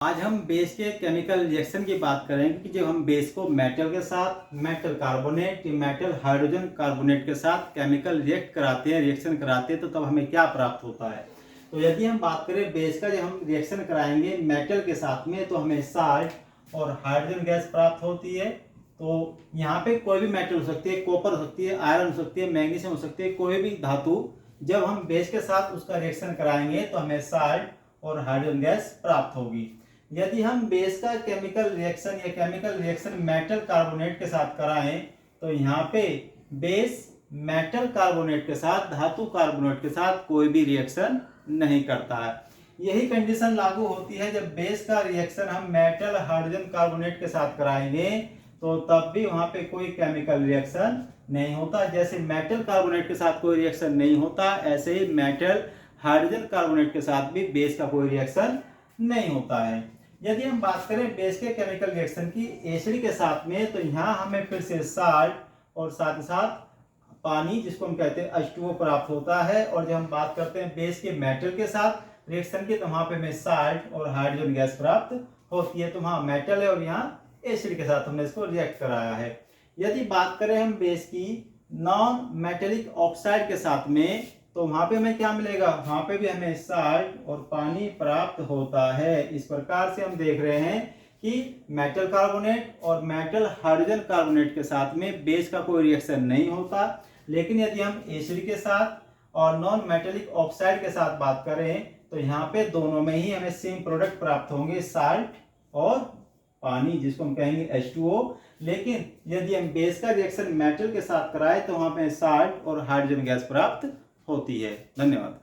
आज हम बेस के केमिकल रिएक्शन की बात करेंगे कि जब हम बेस को मेटल के साथ मेटल कार्बोनेट या मेटल हाइड्रोजन कार्बोनेट के साथ केमिकल रिएक्शन कराते हैं तो तब हमें क्या प्राप्त होता है। तो यदि हम बात करें बेस का, जब हम रिएक्शन कराएंगे मेटल के साथ में तो हमें साल्ट और हाइड्रोजन गैस प्राप्त होती है। तो यहाँ पे कोई भी मेटल हो सकती है, कॉपर हो सकती है, आयरन हो सकती है, मैग्नीशियम हो सकती है, कोई भी धातु जब हम बेस के साथ उसका रिएक्शन कराएंगे तो हमें साल्ट और हाइड्रोजन गैस प्राप्त होगी। यदि हम बेस का केमिकल रिएक्शन मेटल कार्बोनेट के साथ कराएं तो यहाँ पे बेस मेटल कार्बोनेट के साथ धातु कार्बोनेट के साथ कोई भी रिएक्शन नहीं करता है। यही कंडीशन लागू होती है जब बेस का रिएक्शन हम मेटल हाइड्रोजन कार्बोनेट के साथ कराएंगे तो तब भी वहां पे कोई केमिकल रिएक्शन नहीं होता। जैसे मेटल कार्बोनेट के साथ कोई रिएक्शन नहीं होता, ऐसे ही मेटल हाइड्रोजन कार्बोनेट के साथ भी बेस का कोई रिएक्शन नहीं होता है। यदि हम बात करें बेस के केमिकल रिएक्शन की एसिड के साथ में तो यहाँ हमें फिर से साल्ट और साथ ही साथ पानी जिसको हम कहते हैं H2O प्राप्त होता है। और जब हम बात करते हैं बेस के मेटल के साथ रिएक्शन की तो वहां पे हमें साल्ट और हाइड्रोजन गैस प्राप्त होती है। तो वहां मेटल है और यहाँ एसिड के साथ हमने इसको रिएक्ट कराया है। यदि बात करें हम बेस की नॉन मेटेलिक ऑक्साइड के साथ में तो वहां पे हमें क्या मिलेगा, वहां पे भी हमें साल्ट और पानी प्राप्त होता है। इस प्रकार से हम देख रहे हैं कि मेटल कार्बोनेट और मेटल हाइड्रोजन कार्बोनेट के साथ में बेस का कोई रिएक्शन नहीं होता। लेकिन यदि हम एसिड के साथ और नॉन मेटेलिक ऑक्साइड के साथ बात करें तो यहाँ पे दोनों में ही हमें सेम प्रोडक्ट प्राप्त होंगे, साल्ट और पानी जिसको हम कहेंगे H2O। लेकिन यदि हम बेस का रिएक्शन मेटल के साथ कराएं तो वहां पे साल्ट और हाइड्रोजन गैस प्राप्त होती है। धन्यवाद।